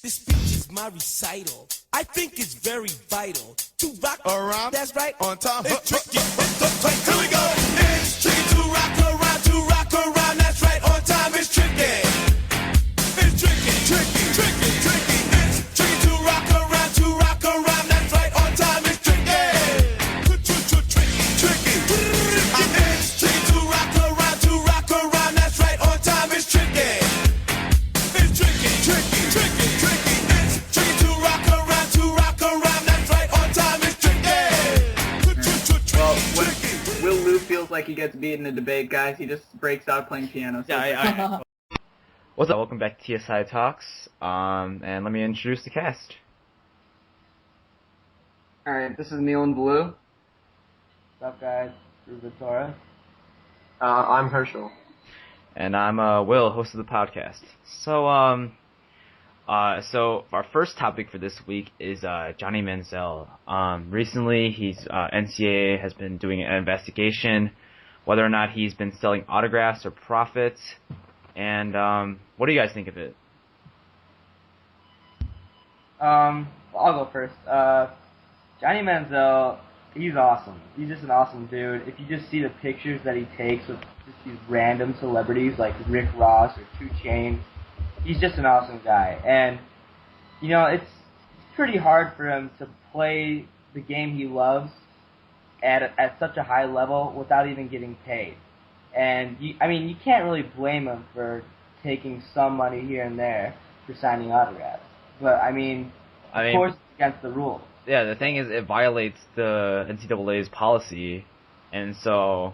This speech is my recital. I think it's very vital to rock around. That's right. On time. It's tricky. Here we go. It's tricky to rock around. To rock around. That's right. On time. It's tricky. It's tricky. Tricky. Tricky. Tricky. It's tricky to rock around. To rock around. That's right. On time. It's tricky. Tricky. Tricky. It's tricky to rock around. To rock around. That's right. On time. It's tricky. It's tricky. Tricky. Tricky. Tricky. It's tricky to rock around. To rock around. That's right. On time. It's tricky. Well, when Will Lou feels like he gets beat in a debate, guys, he just breaks out playing piano. So Yeah, What's up? Welcome back to TSI Talks. And let me introduce the cast. Alright, this is Neil and Blue. What's up, guys? Ruben Torres. I'm Herschel. And I'm Will, host of the podcast. So our first topic for this week is Johnny Manziel. Recently, NCAA has been doing an investigation whether or not he's been selling autographs or profits. And what do you guys think of it? I'll go first. Johnny Manziel, he's awesome. He's just an awesome dude. If you just see the pictures that he takes with just these random celebrities like Rick Ross or 2 Chainz, he's just an awesome guy. And, you know, it's pretty hard for him to play the game he loves at such a high level without even getting paid. And, you can't really blame him for taking some money here and there for signing autographs. But, of course, it's against the rules. Yeah, the thing is, it violates the NCAA's policy. And so,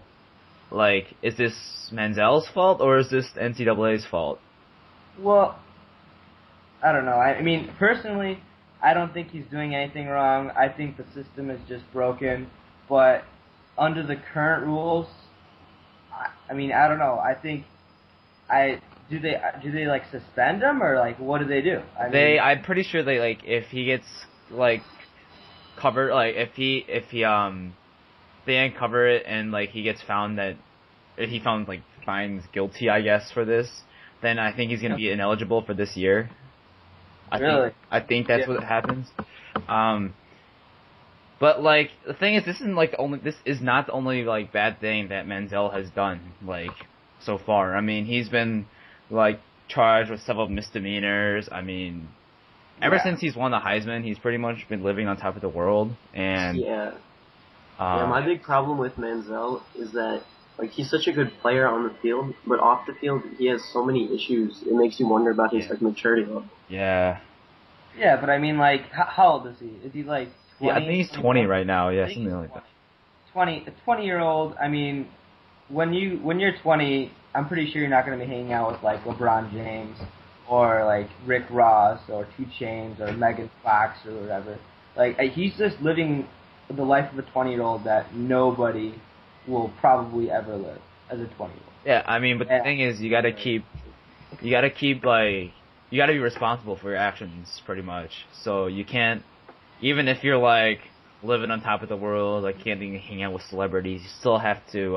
is this Manziel's fault or is this the NCAA's fault? Well, I don't know. Personally, I don't think he's doing anything wrong. I think the system is just broken. But under the current rules, I don't know. I think do they suspend him or what do they do? I'm pretty sure they if he gets covered, they uncover it and he gets found that if he found finds guilty, I guess, for this, then I think he's gonna be ineligible for this year. Really? I think that's what happens. But the thing is, this is not the only bad thing that Manziel has done so far. He's been charged with several misdemeanors. Ever since he's won the Heisman, he's pretty much been living on top of the world. And my big problem with Manziel is that he's such a good player on the field, but off the field he has so many issues. It makes you wonder about his maturity level. Yeah. Yeah, but how old is he? Is he 20? Yeah, I think he's 20 right now. Yeah, something like that. 20-year-old. When you're 20, I'm pretty sure you're not going to be hanging out with LeBron James or Rick Ross or 2 Chainz or Megan Fox or whatever. He's just living the life of a 20-year-old that nobody will probably ever live as a 20-year-old. Yeah, but the thing is, you gotta be responsible for your actions, pretty much. So you can't, even if you're living on top of the world, can't even hang out with celebrities, you still have to,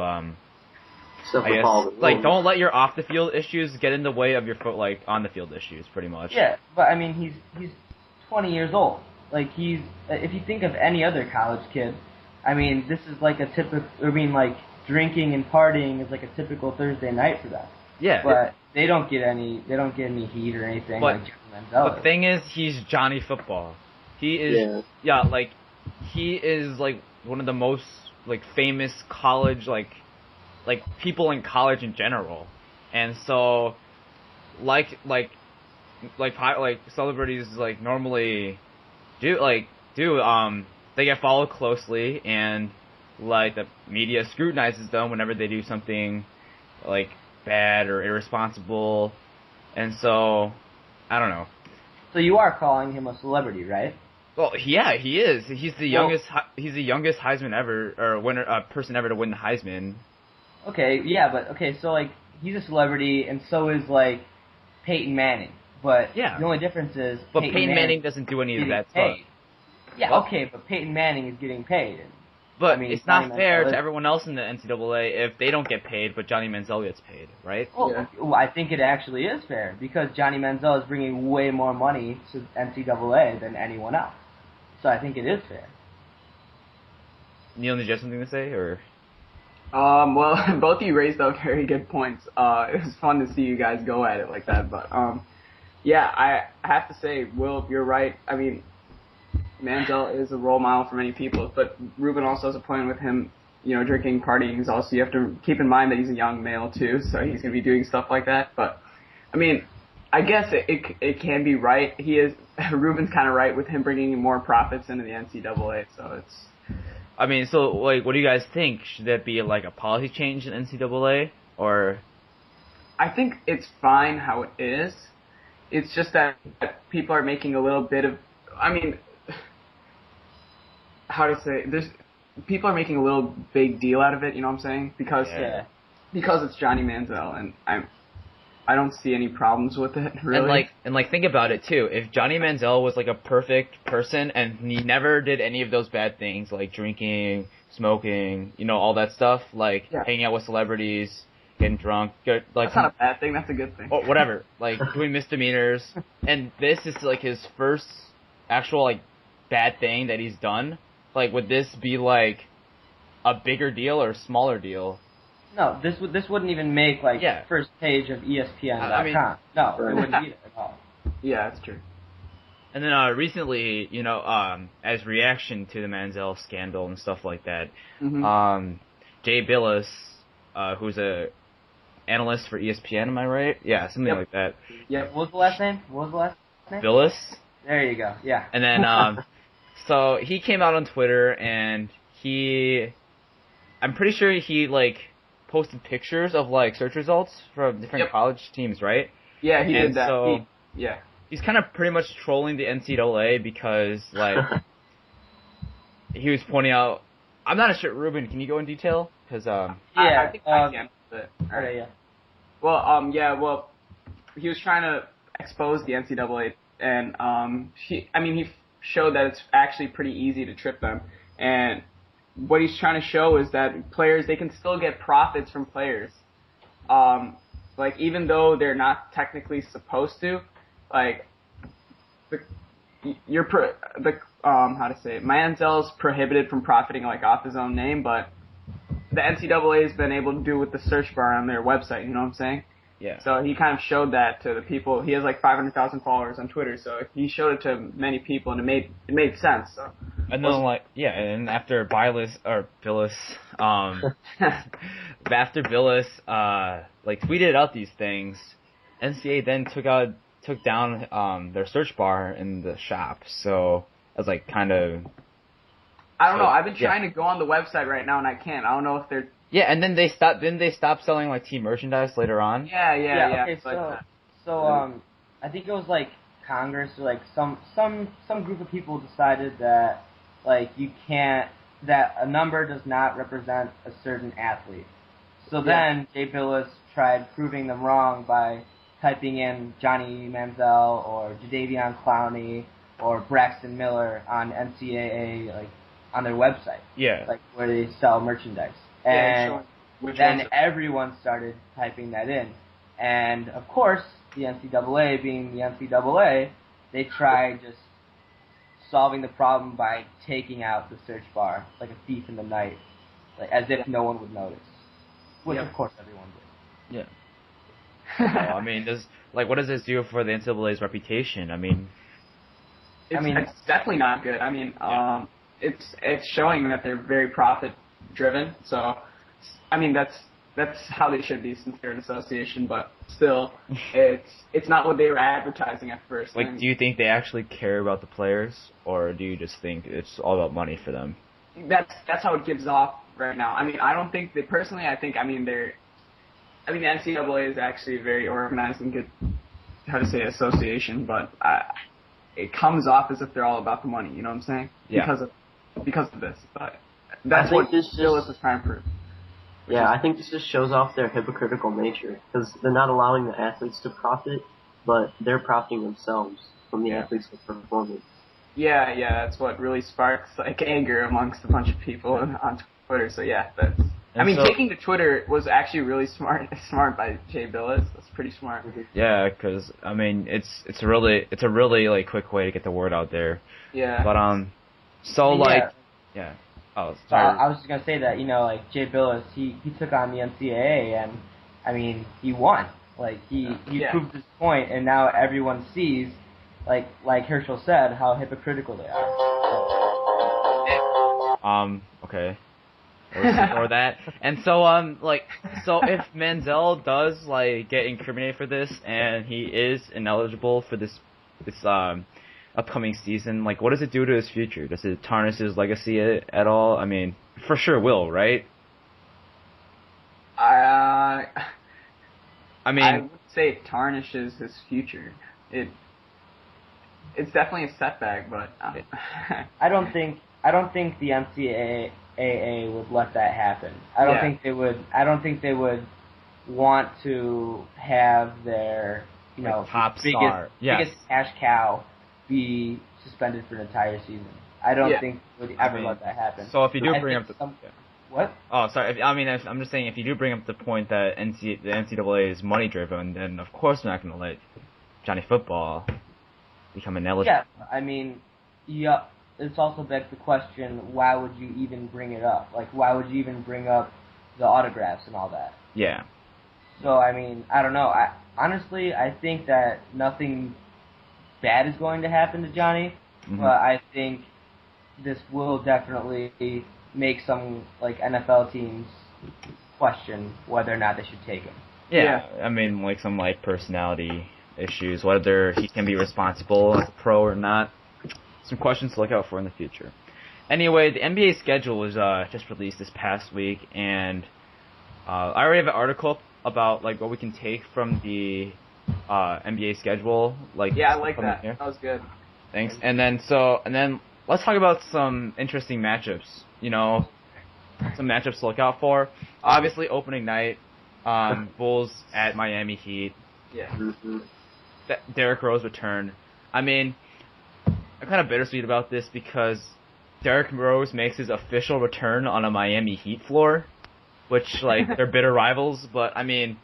don't let your off the field issues get in the way of your on the field issues, pretty much. Yeah, but he's 20 years old. If you think of any other college kid, this is a typical, drinking and partying is a typical Thursday night for them. Yeah. But they don't get any heat or anything but, like Johnny Manziel. The thing is, he's Johnny Football. He is, he is one of the most famous college people in college in general, and so celebrities normally do they get followed closely, and the media scrutinizes them whenever they do something bad or irresponsible, and so I don't know. So you are calling him a celebrity, right? Well, yeah, he is. He's the youngest. He's the youngest Heisman ever, or winner, person ever to win the Heisman. Okay, yeah, but so he's a celebrity, and so is Peyton Manning. But the only difference is, Peyton Manning doesn't do any of that stuff. Yeah, okay, but Peyton Manning is getting paid. But I mean, it's not Johnny fair Manziel to everyone else in the NCAA if they don't get paid, but Johnny Manziel gets paid, right? Well, I think it actually is fair because Johnny Manziel is bringing way more money to NCAA than anyone else. So I think it is fair. Neil, did you have something to say, or? Well, both of you raised up very good points. It was fun to see you guys go at it like that, but, yeah, I have to say, Will, you're right. I mean, Manziel is a role model for many people, but Ruben also has a point with him, drinking, partying. Is also, you have to keep in mind that he's a young male too, so he's going to be doing stuff like that. But, I mean, I guess it can be right. Ruben's kind of right with him bringing more profits into the NCAA, so it's... I mean, so, like, what do you guys think? Should that be, like, a policy change in NCAA, or? I think it's fine how it is. It's just that people are making a little bit of... I mean... How to say, people are making a little big deal out of it, you know what I'm saying? Because it's Johnny Manziel, and I don't see any problems with it, really. And think about it too. If Johnny Manziel was like a perfect person and he never did any of those bad things like drinking, smoking, all that stuff, like hanging out with celebrities, getting drunk, like that's not a bad thing. That's a good thing. Or whatever, like doing misdemeanors, and this is like his first actual like bad thing that he's done. Like, would this be, like, a bigger deal or a smaller deal? No, this wouldn't even make, first page of ESPN.com. I mean, no, it wouldn't be it at all. Yeah, that's true. And then, recently, as reaction to the Manziel scandal and stuff like that, Jay Billis, who's a analyst for ESPN, am I right? Yeah, something like that. Yeah, what was the last name? Billis. There you go, yeah. And then, so he came out on Twitter and I'm pretty sure he posted pictures of search results from different college teams, right? Yeah, he did that. So yeah. He's kind of pretty much trolling the NCAA because he was pointing out. I'm not sure, Ruben. Can you go in detail? Because I think I can. But, all right. Yeah. Well, he was trying to expose the NCAA, and he showed that it's actually pretty easy to trip them. And what he's trying to show is that players, they can still get profits from players. Even though they're not technically supposed to, Manziel's prohibited from profiting off his own name, but the NCAA has been able to do with the search bar on their website, you know what I'm saying? Yeah. So he kind of showed that to the people. He has 500,000 followers on Twitter, so he showed it to many people, and it made sense. So. And then and after Billis, after Billis tweeted out these things, NCAA then took down their search bar in the shop. So I was kind of. I don't know. I've been trying to go on the website right now, and I can't. I don't know if they're. Yeah, and then they stopped. Didn't they stop selling team merchandise later on? Yeah. Okay, so I think it was Congress or some group of people decided that you can't, that a number does not represent a certain athlete. So then Jay Billis tried proving them wrong by typing in Johnny Manziel or Jadeveon Clowney or Braxton Miller on NCAA on their website. Yeah. Where they sell merchandise. And then everyone started typing that in. And, of course, the NCAA, being the NCAA, they tried just solving the problem by taking out the search bar like a thief in the night, as if no one would notice. Which, of course, everyone did. Yeah. What does this do for the NCAA's reputation? It's definitely not good. It's showing that they're very profit-driven. So, that's how they should be since they're an association. But still, it's not what they were advertising at first. Do you think they actually care about the players, or do you just think it's all about money for them? That's how it gives off right now. I don't think they personally. I think the NCAA is actually a very organized and good, association, but it comes off as if they're all about the money. You know what I'm saying? Yeah. Because of this, but that's what Billis is trying to prove. Yeah, I think this just shows off their hypocritical nature, because they're not allowing the athletes to profit, but they're profiting themselves from the athletes' performance. Yeah, that's what really sparks like anger amongst a bunch of people on Twitter. So yeah, taking to Twitter was actually really smart by Jay Billis. That's pretty smart. Yeah, because I mean, it's a really like quick way to get the word out there. Yeah. But yeah. Oh, sorry. I was just gonna say that like Jay Billis, he took on the NCAA and I mean he won. Like he proved his point, and now everyone sees, like Herschel said, how hypocritical they are. Okay. Let's ignore that. And so so if Manziel does like get incriminated for this and he is ineligible for this upcoming season, like what does it do to his future? Does it tarnish his legacy at all? I mean, for sure will, right? I mean, I would say it tarnishes his future. It's definitely a setback, but I don't think the NCAA would let that happen. I don't think they would want to have their top star, biggest cash cow be suspended for an entire season. I don't think they would ever let that happen. So if you do bring up what? Oh, sorry. I'm just saying, if you do bring up the point that the NCAA is money driven, then of course they're not going to let Johnny Football become ineligible. Yeah, I mean, it's also begs the question: why would you even bring it up? Like, why would you even bring up the autographs and all that? Yeah. So I mean, I don't know. Honestly, I think that nothing bad is going to happen to Johnny, but I think this will definitely make some like NFL teams question whether or not they should take him. Yeah. I mean, like some like personality issues, whether he can be responsible as a pro or not. Some questions to look out for in the future. Anyway, the NBA schedule was just released this past week, and I already have an article about like what we can take from the NBA schedule. Like, yeah, I like that. That was good. Thanks. And then let's talk about some interesting matchups. Some matchups to look out for. Obviously, opening night, Bulls at Miami Heat. Yeah. Derrick Rose return. I mean, I'm kind of bittersweet about this because Derrick Rose makes his official return on a Miami Heat floor, which, like, they're bitter rivals, but, I mean,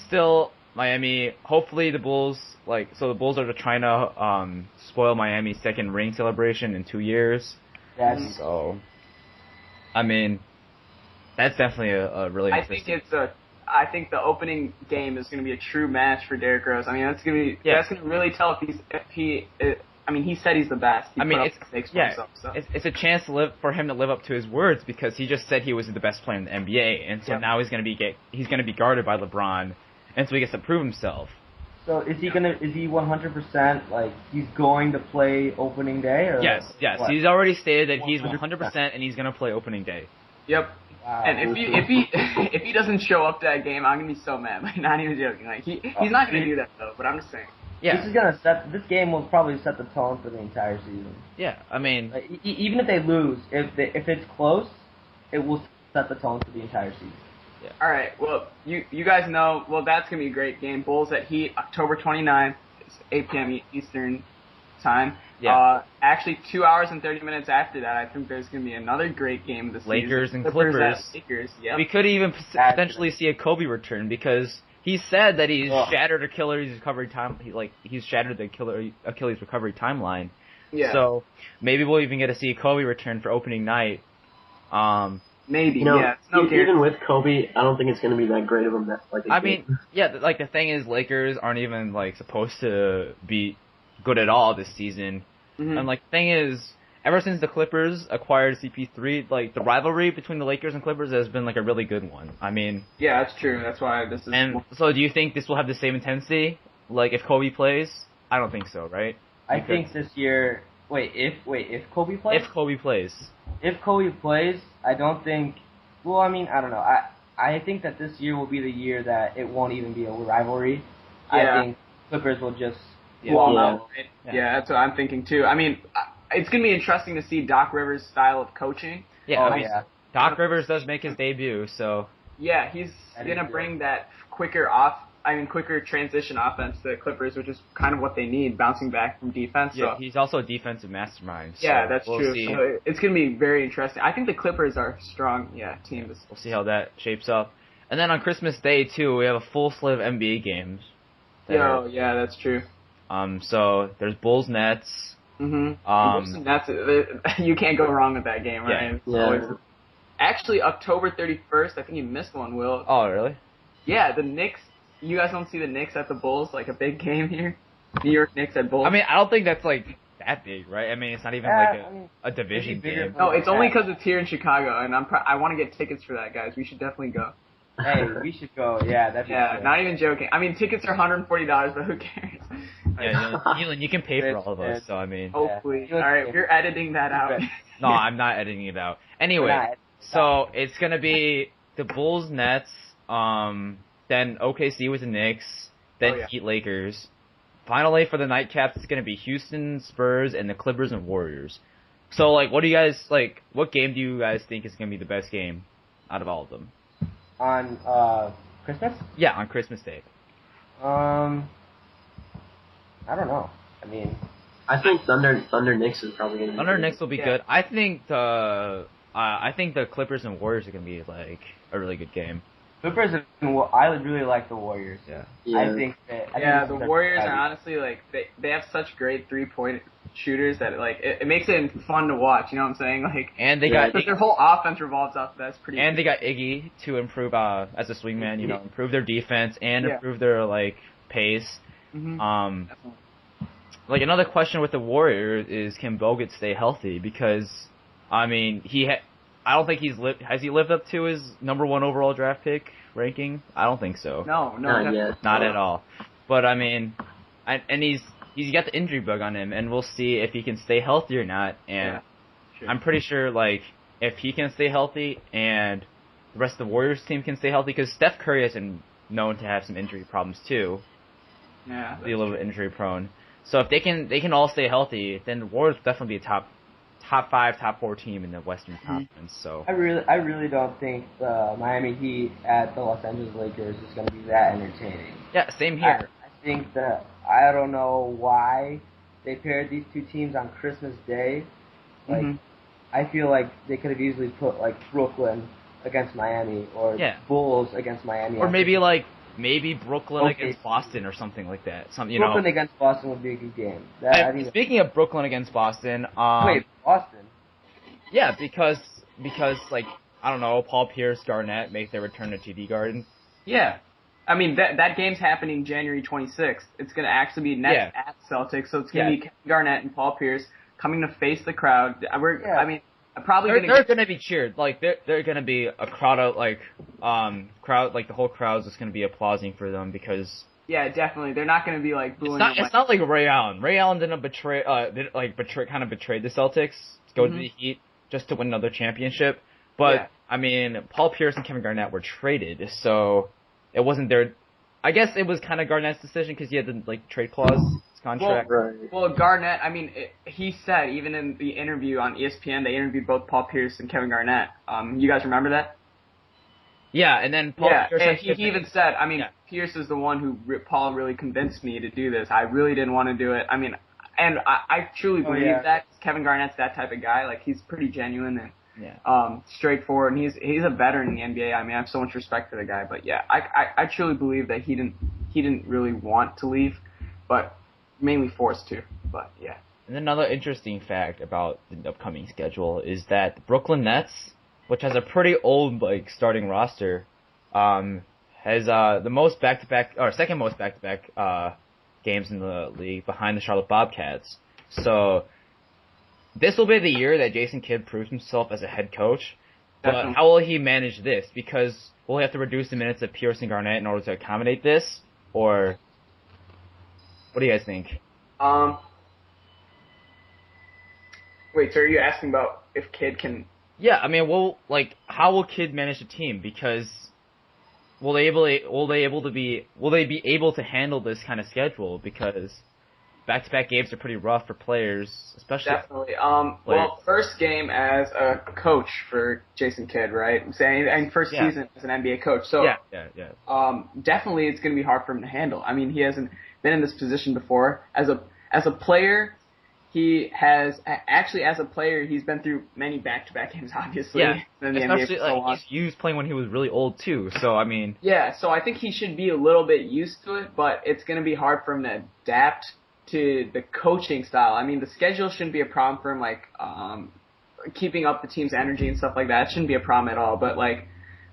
still, Miami, hopefully the Bulls, the Bulls are trying to spoil Miami's second ring celebration in 2 years. Yes. So, I mean, that's definitely a really interesting... I think the opening game is going to be a true match for Derrick Rose. I mean, that's going to really tell he said he's the best. It's a chance for him to live up to his words because he just said he was the best player in the NBA, and so now he's going to be guarded by LeBron, and so he gets to prove himself. So is he 100% like he's going to play opening day? Or yes. what? He's already stated that he's 100% and he's going to play opening day. Yep. Wow. And if he doesn't show up to that game, I'm gonna be so mad. Like, not even joking. Like he's not gonna do that though. But I'm just saying. Yeah. This game will probably set the tone for the entire season. Yeah, I mean, like, even if they lose, if it's close, it will set the tone for the entire season. Yeah. All right. Well, you guys know. Well, that's gonna be a great game. Bulls at Heat, October 29th. It's 8 p.m. Eastern time. Yeah. Actually, 2 hours and 30 minutes after that, I think there's going to be another great game this Lakers season. And Clippers. Lakers, yep. We could even potentially see a Kobe return because he said that he's shattered Achilles recovery time. He's shattered the Achilles recovery timeline. Yeah. So maybe we'll even get to see Kobe return for opening night. Maybe. Yeah. Even with Kobe, I don't think it's going to be that great of a match. The thing is, Lakers aren't even supposed to be good at all this season. Mm-hmm. And the thing is, ever since the Clippers acquired CP3, the rivalry between the Lakers and Clippers has been a really good one. I mean, yeah, that's true. That's why this is. And so, do you think this will have the same intensity? If Kobe plays, I don't think so, right? I think this year. If Kobe plays. If Kobe plays. If Kobe plays, I don't think. Well, I mean, I don't know. I think that this year will be the year that it won't even be a rivalry. Yeah. I think Clippers will just. Yeah, that's what I'm thinking too. I mean, it's going to be interesting to see Doc Rivers' style of coaching. Yeah, Doc Rivers does make his debut, so... Yeah, he's going to bring that quicker quicker transition offense to the Clippers, which is kind of what they need, bouncing back from defense. Yeah, so. he's also a defensive mastermind. So Yeah, that's we'll true. See. So it's going to be very interesting. I think the Clippers are a strong, team. We'll see how that shapes up. And then on Christmas Day too, we have a full slate of NBA games. Yeah, that's true. So there's Bulls Nets. Mm-hmm. You can't go wrong with that game, right? Yeah. Actually, October 31st, I think you missed one, Will. Oh, really? Yeah, the Knicks. You guys don't see the Knicks at the Bulls, like a big game here? New York Knicks at Bulls. I mean, I don't think that's like that big, right? I mean, it's not even a division game. No, it's only because it's here in Chicago, and I want to get tickets for that, guys. We should definitely go. Hey, we should go. Yeah, that'd be good. Not even joking. I mean, tickets are $140, but who cares? Yeah, Elon, you can pay for all of us, so I mean. Hopefully. All right, we're editing that out. No, I'm not editing it out. Anyway, so it's gonna be the Bulls, Nets, then OKC with the Knicks, then Heat, Lakers. Finally, for the nightcaps, it's gonna be Houston, Spurs, and the Clippers and Warriors. So, like, what do you guys like? What game do you guys think is gonna be the best game out of all of them? On Christmas? Yeah, on Christmas Day. I don't know. I mean, I think Thunder Knicks is probably gonna be Thunder good. Knicks will be good. I think the Clippers and Warriors are gonna be like a really good game. Clippers and I would really like the Warriors. Yeah. I think the Warriors are honestly like they have such great 3-point shooters that like it makes it fun to watch. You know what I'm saying? Like, and they got their whole offense revolves off that's pretty. And they got Iggy to improve as a swingman. You know, improve their defense and improve their like pace. Mm-hmm. Like another question with the Warriors is, can Bogut stay healthy? Because I mean, I don't think has he lived up to his number 1 overall draft pick ranking? I don't think so. No, not yet. Not at all. But I mean, and he's got the injury bug on him, and we'll see if he can stay healthy or not. And I'm pretty sure like if he can stay healthy and the rest of the Warriors team can stay healthy, because Steph Curry has been known to have some injury problems too. Yeah, be a little bit injury prone. So if they can all stay healthy, then the Warriors will definitely be a top 5, top 4 team in the Western Conference. So I really don't think the Miami Heat at the Los Angeles Lakers is going to be that entertaining. Yeah, same here. I think that I don't know why they paired these two teams on Christmas Day. Like, I feel like they could have easily put like Brooklyn against Miami or Bulls against Miami, or maybe Brooklyn against Boston or something like that. Brooklyn against Boston would be a good game. Speaking of Brooklyn against Boston, wait, Boston? Yeah, because like I don't know, Paul Pierce, Garnett make their return to TD Garden. Yeah, I mean that game's happening January 26th. It's gonna actually be Nets at Celtics, so it's gonna be Kevin Garnett and Paul Pierce coming to face the crowd. I mean. They're gonna be cheered. Like they're gonna be a crowd of crowd, like the whole crowd's just gonna be applauding for them because. Yeah, definitely. They're not gonna be like booing. It's not like Ray Allen. Ray Allen didn't betrayed the Celtics to go to the Heat just to win another championship. But I mean, Paul Pierce and Kevin Garnett were traded, so it wasn't their. I guess it was kind of Garnett's decision because he had the trade clause. Contract. Well, Garnett, I mean, he said, even in the interview on ESPN, they interviewed both Paul Pierce and Kevin Garnett. You guys remember that? Yeah, and then Paul Pierce... and he even said, I mean, Pierce is the one who Paul really convinced me to do this. I really didn't want to do it. I mean, and I truly believe that. Kevin Garnett's that type of guy. Like, he's pretty genuine and straightforward, and he's a veteran in the NBA. I mean, I have so much respect for the guy. But, yeah, I truly believe that he didn't really want to leave, but... mainly forced to, but yeah. And another interesting fact about the upcoming schedule is that the Brooklyn Nets, which has a pretty old starting roster, has the most second most back-to-back games in the league behind the Charlotte Bobcats. So this will be the year that Jason Kidd proves himself as a head coach. But how will he manage this? Because will he have to reduce the minutes of Pierce and Garnett in order to accommodate this, or? What do you guys think? Wait, so are you asking about if Kidd can... Yeah, I mean, how will Kidd manage the team? Because will they be able to handle this kind of schedule? Because back-to-back games are pretty rough for players, especially. Definitely. Well, first game as a coach for Jason Kidd, right? I'm saying, and first season as an NBA coach. So definitely it's going to be hard for him to handle. I mean, he hasn't been in this position before. As a player, he has actually as a player he's been through many back-to-back games, obviously. Yeah, in the especially NBA for so long. he was playing when he was really old too. So I mean. Yeah, so I think he should be a little bit used to it, but it's going to be hard for him to adapt to the coaching style. I mean, the schedule shouldn't be a problem for him, like keeping up the team's energy and stuff like that. It shouldn't be a problem at all. But like,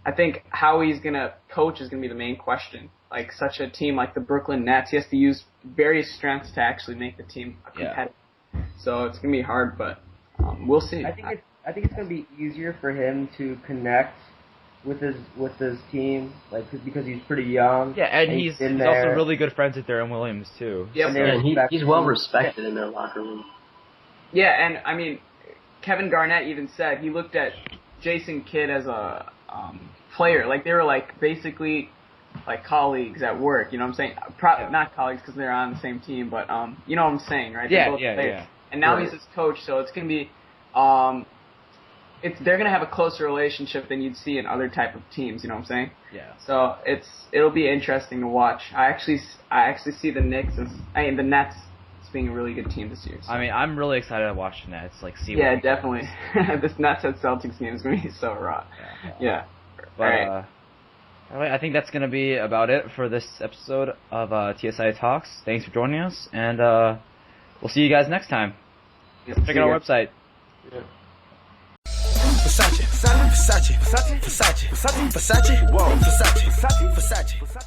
I think how he's going to coach is going to be the main question. Like such a team like the Brooklyn Nets, he has to use various strengths to actually make the team competitive. Yeah. So it's going to be hard, but we'll see. I think it's going to be easier for him to connect with his team, like because he's pretty young. Yeah, and he's also really good friends with Darren Williams too. Yep. And he's well respected in their locker room. Yeah, and I mean, Kevin Garnett even said he looked at Jason Kidd as a player, like they were like basically like colleagues at work. You know what I'm saying? Not colleagues because they're on the same team, but you know what I'm saying, right? Yeah. And now he's his coach, so it's gonna be they're gonna have a closer relationship than you'd see in other type of teams. You know what I'm saying? Yeah. So it'll be interesting to watch. I actually see the Nets as being a really good team this year. So. I mean, I'm really excited to watch the Nets. Like, see. Yeah, definitely. This Nets at Celtics game is gonna be so raw. Yeah. But, all right, I think that's gonna be about it for this episode of TSI Talks. Thanks for joining us, and we'll see you guys next time. Yep, check out our website. Yeah. Versace, Versace, Versace, Versace, Versace, Versace, whoa, Versace, Versace, Versace.